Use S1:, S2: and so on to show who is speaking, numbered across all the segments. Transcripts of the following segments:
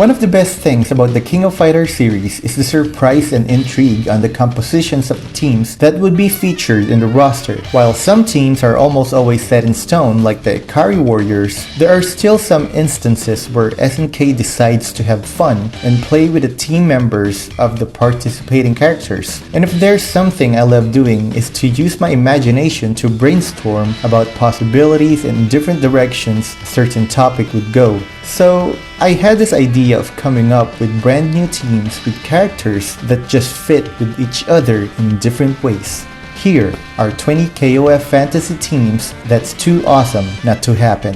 S1: One of the best things about the King of Fighters series is the surprise and intrigue on the compositions of the teams that would be featured in the roster. While some teams are almost always set in stone like the Carrie Warriors, there are still some instances where SNK decides to have fun and play with the team members of the participating characters. And if there's something I love doing is to use my imagination to brainstorm about possibilities in different directions a certain topic would go. So I had this idea of coming up with brand new teams with characters that just fit with each other in different ways. Here are 20 KOF fantasy teams that's too awesome not to happen.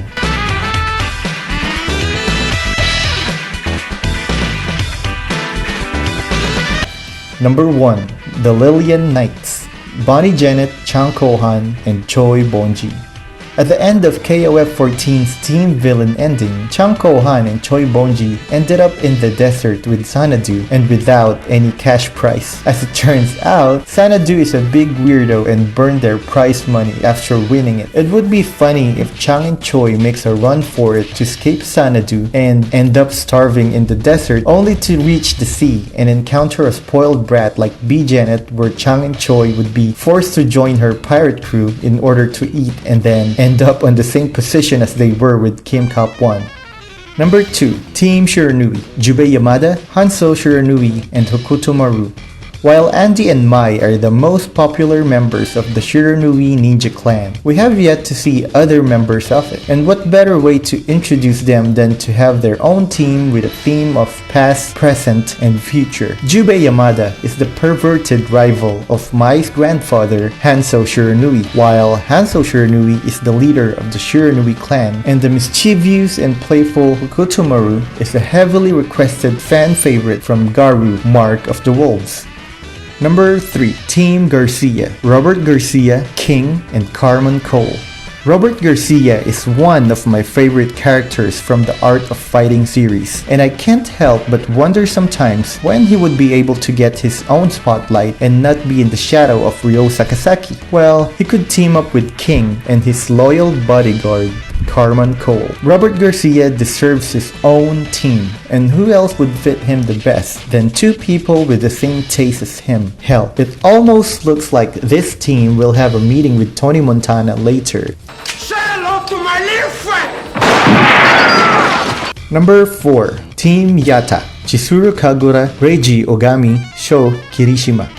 S1: Number 1. The Lillian Knights. Bonnie Janet, Chang Kohan, and Choi Bonji. At the end of KOF 14's team villain ending, Chang Kohan and Choi Bonji ended up in the desert with Xanadu and without any cash prize. As it turns out, Xanadu is a big weirdo and burned their prize money after winning it. It would be funny if Chang and Choi makes a run for it to escape Xanadu and end up starving in the desert only to reach the sea and encounter a spoiled brat like B Janet, where Chang and Choi would be forced to join her pirate crew in order to eat and then end up on the same position as they were with Kim Cop 1. Number 2. Team Shiranui. Jubei Yamada, Hanzo Shiranui, and Hokuto Maru. While Andy and Mai are the most popular members of the Shiranui Ninja Clan, we have yet to see other members of it. And what better way to introduce them than to have their own team with a theme of past, present, and future. Jubei Yamada is the perverted rival of Mai's grandfather, Hanzo Shiranui, while Hanzo Shiranui is the leader of the Shiranui clan, and the mischievous and playful Hokuto Maru is a heavily requested fan favorite from Garu, Mark of the Wolves. Number 3. Team Garcia. Robert Garcia, King, and Carmen Cole. Robert Garcia is one of my favorite characters from the Art of Fighting series, and I can't help but wonder sometimes when he would be able to get his own spotlight and not be in the shadow of Ryo Sakazaki. Well, he could team up with King and his loyal bodyguard, Carmen Cole. Robert Garcia deserves his own team, and who else would fit him the best than two people with the same taste as him? Hell, it almost looks like this team will have a meeting with Tony Montana later.
S2: Say hello to my little friend!
S1: Number 4. Team Yata. Chizuru Kagura, Reiji Ogami, Sho Kirishima.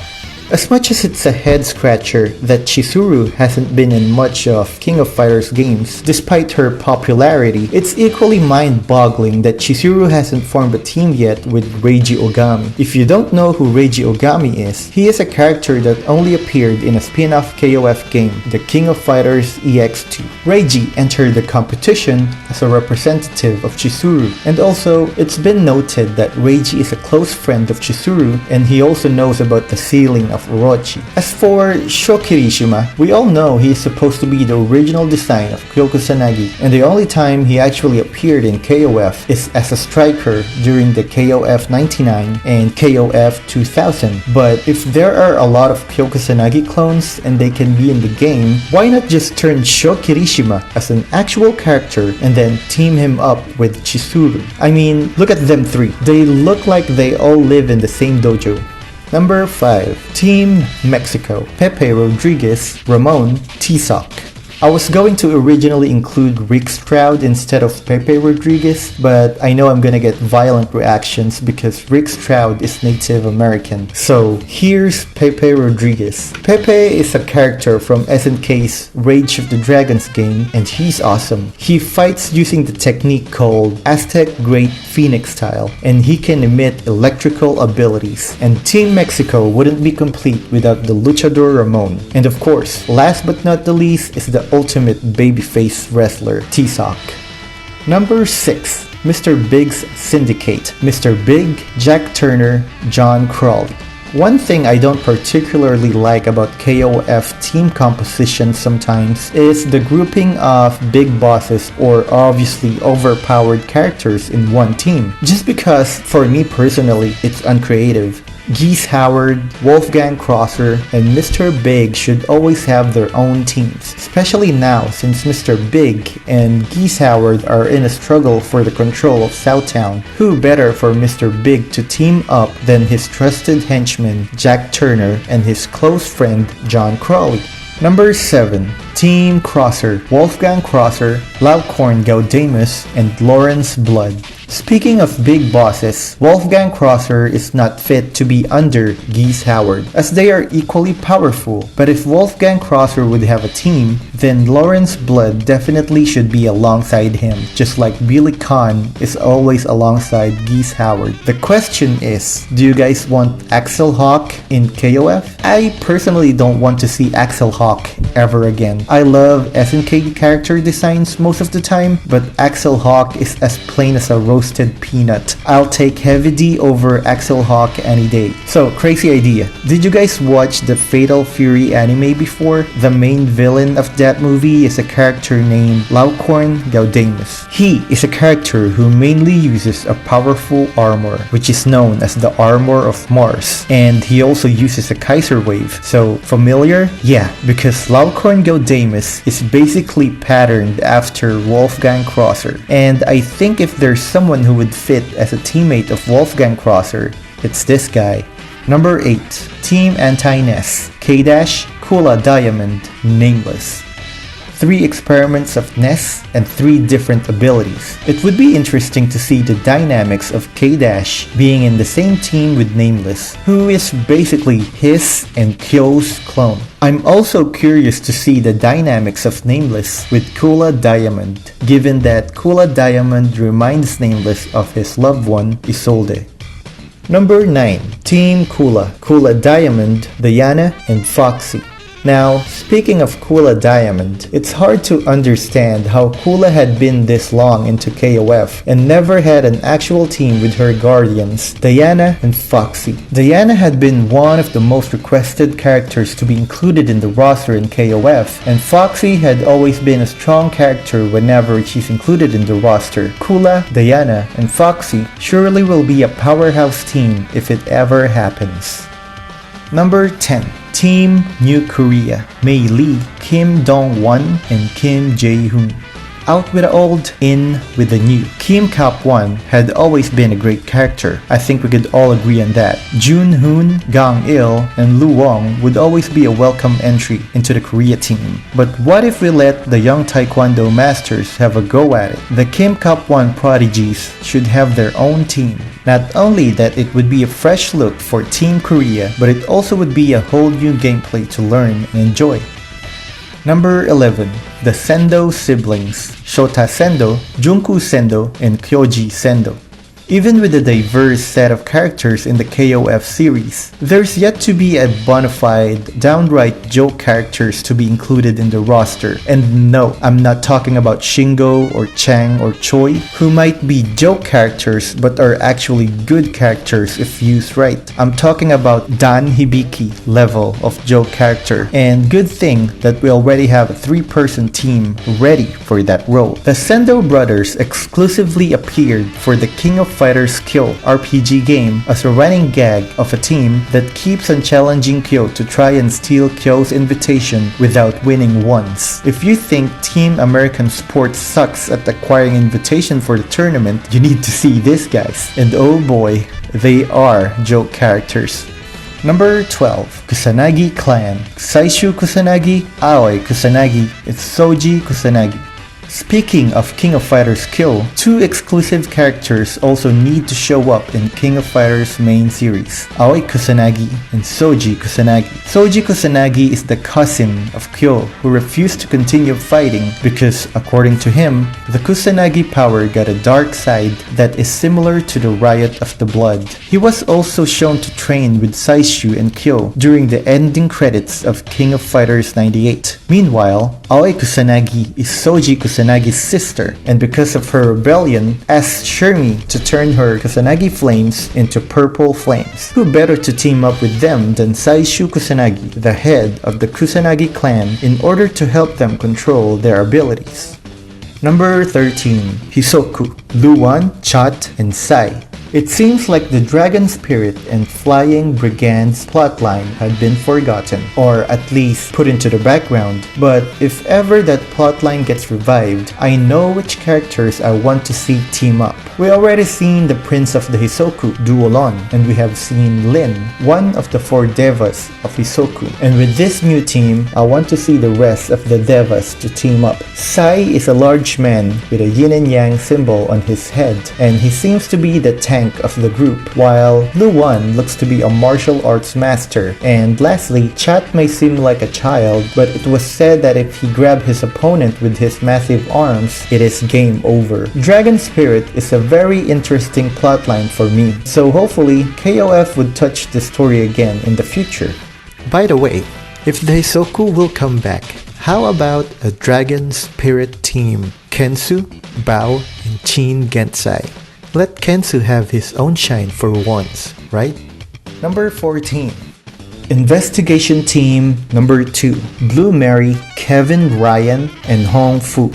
S1: As much as it's a head-scratcher that Chizuru hasn't been in much of King of Fighters games, despite her popularity, it's equally mind-boggling that Chizuru hasn't formed a team yet with Reiji Ogami. If you don't know who Reiji Ogami is, he is a character that only appeared in a spin-off KOF game, the King of Fighters EX2. Reiji entered the competition as a representative of Chizuru, and also, it's been noted that Reiji is a close friend of Chizuru, and he also knows about the ceiling of Orochi. As for Shukirishima, we all know he is supposed to be the original design of Kusanagi, and the only time he actually appeared in KOF is as a striker during the KOF 99 and KOF 2000. But if there are a lot of Kusanagi clones and they can be in the game, why not just turn Shukirishima as an actual character and then team him up with Chizuru? I mean, look at them three. They look like they all live in the same dojo. Number 5. Team Mexico. Pepe Rodriguez, Ramon, T-Sock. I was going to originally include Rick Stroud instead of Pepe Rodriguez, but I know I'm gonna get violent reactions because Rick Stroud is Native American. So here's Pepe Rodriguez. Pepe is a character from SNK's Rage of the Dragons game, and he's awesome. He fights using the technique called Aztec Great Phoenix style, and he can emit electrical abilities. And Team Mexico wouldn't be complete without the luchador Ramon. And of course, last but not the least is the ultimate babyface wrestler, T-Sock. Number 6. Mr. Biggs Syndicate. Mr. Big, Jack Turner, John Crawley. One thing I don't particularly like about KOF team composition sometimes is the grouping of big bosses or obviously overpowered characters in one team. Just because, for me personally, it's uncreative. Geese Howard, Wolfgang Crosser, and Mr. Big should always have their own teams, especially now since Mr. Big and Geese Howard are in a struggle for the control of Southtown. Who better for Mr. Big to team up than his trusted henchman Jack Turner and his close friend John Crawley? Number 7. Team Crosser, Wolfgang Crosser, Laucorn Gaudamus, and Lawrence Blood. Speaking of big bosses, Wolfgang Crosser is not fit to be under Geese Howard, as they are equally powerful. But if Wolfgang Crosser would have a team, then Lawrence Blood definitely should be alongside him, just like Billy Khan is always alongside Geese Howard. The question is, do you guys want Axel Hawk in KOF? I personally don't want to see Axel Hawk ever again. I love SNK character designs most of the time, but Axel Hawk is as plain as a roasted peanut. I'll take Heavy D over Axel Hawk any day. So, crazy idea. Did you guys watch the Fatal Fury anime before? The main villain of that movie is a character named Laucorn Gaudamus. He is a character who mainly uses a powerful armor, which is known as the Armor of Mars. And he also uses a Kaiser Wave. So, familiar? Yeah, because Laucorn Gaudamus is basically patterned after Wolfgang Crosser. And I think if there's someone who would fit as a teammate of Wolfgang Crosser, it's this guy. Number 8. Team Antiness, K-Dash, Kula Diamond, Nameless. 3 experiments of Ness and 3 different abilities. It would be interesting to see the dynamics of K-Dash being in the same team with Nameless, who is basically his and Kyo's clone. I'm also curious to see the dynamics of Nameless with Kula Diamond, given that Kula Diamond reminds Nameless of his loved one, Isolde. Number 9. Team Kula, Kula Diamond, Diana, and Foxy. Now, speaking of Kula Diamond, it's hard to understand how Kula had been this long into KOF and never had an actual team with her guardians, Diana and Foxy. Diana had been one of the most requested characters to be included in the roster in KOF, and Foxy had always been a strong character whenever she's included in the roster. Kula, Diana, and Foxy surely will be a powerhouse team if it ever happens. Number 10. Team New Korea, Mei Lee, Kim Dong-won, and Kim Jae-hoon. Out with the old, in with the new. Kim Kap-won had always been a great character. I think we could all agree on that. Jun-hoon, Gang-il, and Lu Wong would always be a welcome entry into the Korea team. But what if we let the young Taekwondo masters have a go at it? The Kim Kap-won prodigies should have their own team. Not only that it would be a fresh look for Team Korea, but it also would be a whole new gameplay to learn and enjoy. Number 11. The Sendo siblings, Shota Sendo, Junku Sendo, and Kyoji Sendo. Even with a diverse set of characters in the KOF series, there's yet to be a bona fide, downright joke characters to be included in the roster. And no, I'm not talking about Shingo or Chang or Choi, who might be joke characters but are actually good characters if used right. I'm talking about Dan Hibiki level of joke character, and good thing that we already have a 3-person team ready for that role. The Sendo Brothers exclusively appeared for the King of Fighters Kyo RPG game as a running gag of a team that keeps on challenging Kyo to try and steal Kyo's invitation without winning once. If you think Team American Sports sucks at acquiring invitation for the tournament, you need to see these guys. And oh boy, they are joke characters. Number 12. Kusanagi Clan, Saishu Kusanagi, Aoi Kusanagi, and Soji Kusanagi. Speaking of King of Fighters Kyo, 2 exclusive characters also need to show up in King of Fighters main series, Aoi Kusanagi and Soji Kusanagi. Soji Kusanagi is the cousin of Kyo who refused to continue fighting because, according to him, the Kusanagi power got a dark side that is similar to the Riot of the Blood. He was also shown to train with Saishu and Kyo during the ending credits of King of Fighters 98. Meanwhile, Aoi Kusanagi is Soji Kusanagi's sister, and because of her rebellion, asked Shermie to turn her Kusanagi flames into purple flames. Who better to team up with them than Saishu Kusanagi, the head of the Kusanagi clan, in order to help them control their abilities. Number 13. Hisoku, Luan, Chat, and Sai. It seems like the Dragon Spirit and Flying Brigands plotline had been forgotten, or at least put into the background, but if ever that plotline gets revived, I know which characters I want to see team up. We already seen the Prince of the Hisoku, Duolon, and we have seen Lin, one of the 4 Devas of Hisoku. And with this new team, I want to see the rest of the Devas to team up. Sai is a large man with a yin and yang symbol on his head, and he seems to be the tank of the group, while Luan looks to be a martial arts master. And lastly, Chat may seem like a child, but it was said that if he grabbed his opponent with his massive arms, it is game over. Dragon Spirit is a very interesting plotline for me, so hopefully KOF would touch the story again in the future. By the way, if the Hisoku will come back, how about a Dragon Spirit team? Kensu, Bao, and Chin Gensai. Let Kensu have his own shine for once, right? Number 14. Investigation Team Number 2. Blue Mary, Kevin Ryan, and Hong Fu.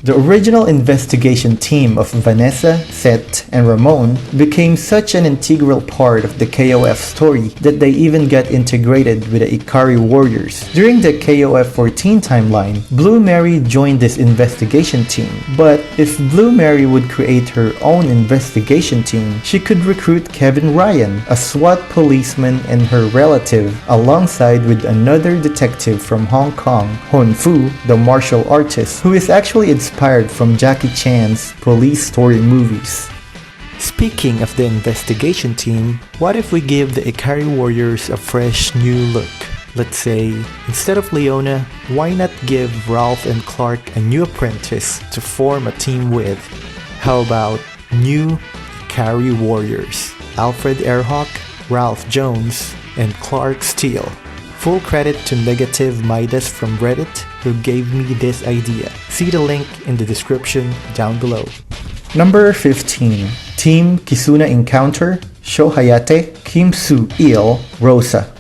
S1: The original investigation team of Vanessa, Seth, and Ramon became such an integral part of the KOF story that they even got integrated with the Carrie Warriors. During the KOF 14 timeline, Blue Mary joined this investigation team, but if Blue Mary would create her own investigation team, she could recruit Kevin Ryan, a SWAT policeman and her relative, alongside with another detective from Hong Kong, Hon Fu, the martial artist, who is actually inspired from Jackie Chan's police story movies. Speaking of the investigation team, what if we give the Ikari Warriors a fresh new look? Let's say, instead of Leona, why not give Ralph and Clark a new apprentice to form a team with? How about new Ikari Warriors? Alfred Airhawk, Ralph Jones, and Clark Steele. Full credit to NegativeMidas from Reddit who gave me this idea. See the link in the description down below. Number 15. Team Kisuna Encounter, Sho Hayate, Kim Soo-il, Rosa.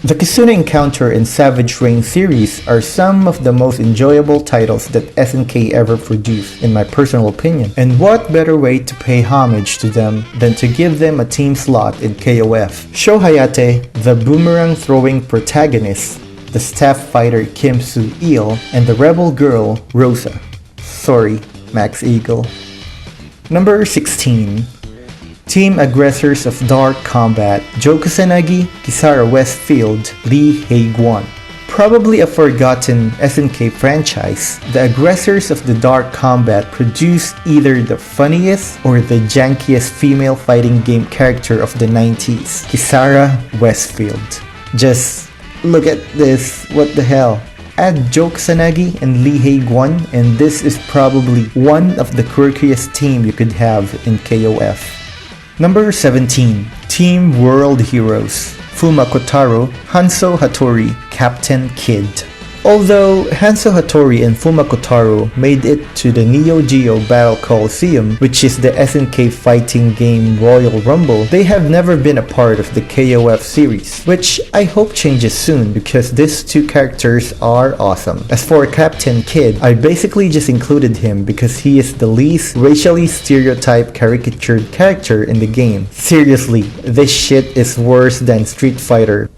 S1: The Kisuna Encounter and Savage Rain series are some of the most enjoyable titles that SNK ever produced, in my personal opinion. And what better way to pay homage to them than to give them a team slot in KOF. Sho Hayate, the boomerang throwing protagonist, the staff fighter Kim Soo-il, and the rebel girl Rosa. Sorry, Max Eagle. Number 16. Team Aggressors of Dark Combat, Joe Kusanagi, Kisara Westfield, Lee Hae-gwon. Probably a forgotten SNK franchise, the Aggressors of the Dark Combat produced either the funniest or the jankiest female fighting game character of the 90s, Kisara Westfield. Just look at this, what the hell. Add Joe Kusanagi and Lee Hae-gwon and this is probably one of the quirkiest team you could have in KOF. Number 17. Team World Heroes, Fumako Taro, Hanzo Hattori, Captain Kid. Although Hanzo Hattori and Fumako Taro made it to the Neo Geo Battle Coliseum, which is the SNK fighting game Royal Rumble, they have never been a part of the KOF series, which I hope changes soon because these two characters are awesome. As for Captain Kid, I basically just included him because he is the least racially stereotyped caricatured character in the game. Seriously, this shit is worse than Street Fighter.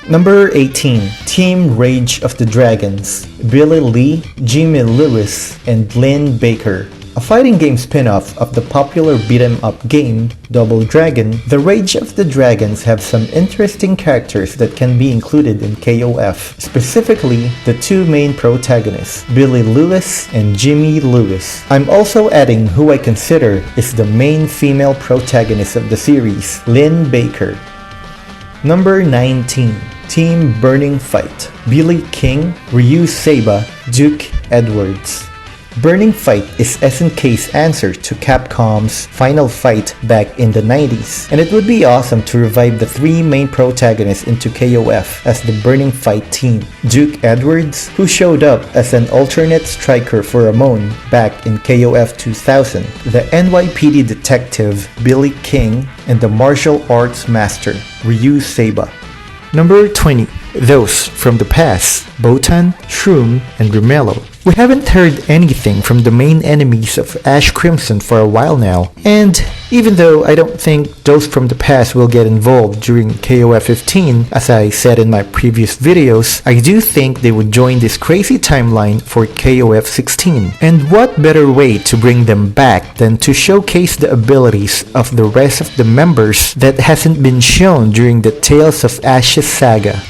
S1: Number 18. Team Rage of the Dragons, Billy Lee, Jimmy Lewis, and Lynn Baker. A fighting game spin-off of the popular beat-em-up game, Double Dragon, the Rage of the Dragons have some interesting characters that can be included in KOF, specifically the two main protagonists, Billy Lewis and Jimmy Lewis. I'm also adding who I consider is the main female protagonist of the series, Lynn Baker. Number 19. Team Burning Fight, Billy King, Ryu Seiba, Duke Edwards. Burning Fight is SNK's answer to Capcom's Final Fight back in the 90s, and it would be awesome to revive the three main protagonists into KOF as the Burning Fight team. Duke Edwards, who showed up as an alternate striker for Ramon back in KOF 2000, the NYPD detective Billy King, and the martial arts master Ryu Seiba. Number 20. Those from the past, Botan, Shroom, and Rumelo. We haven't heard anything from the main enemies of Ash Crimson for a while now, and even though I don't think those from the past will get involved during KOF15, as I said in my previous videos, I do think they would join this crazy timeline for KOF16. And what better way to bring them back than to showcase the abilities of the rest of the members that hasn't been shown during the Tales of Ashes saga.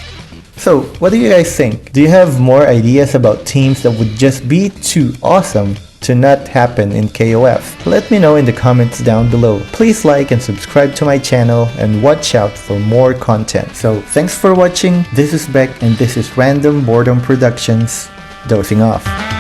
S1: So, what do you guys think? Do you have more ideas about teams that would just be too awesome to not happen in KOF? Let me know in the comments down below. Please like and subscribe to my channel and watch out for more content. So, thanks for watching. This is Beck and this is Random Boredom Productions, dosing off.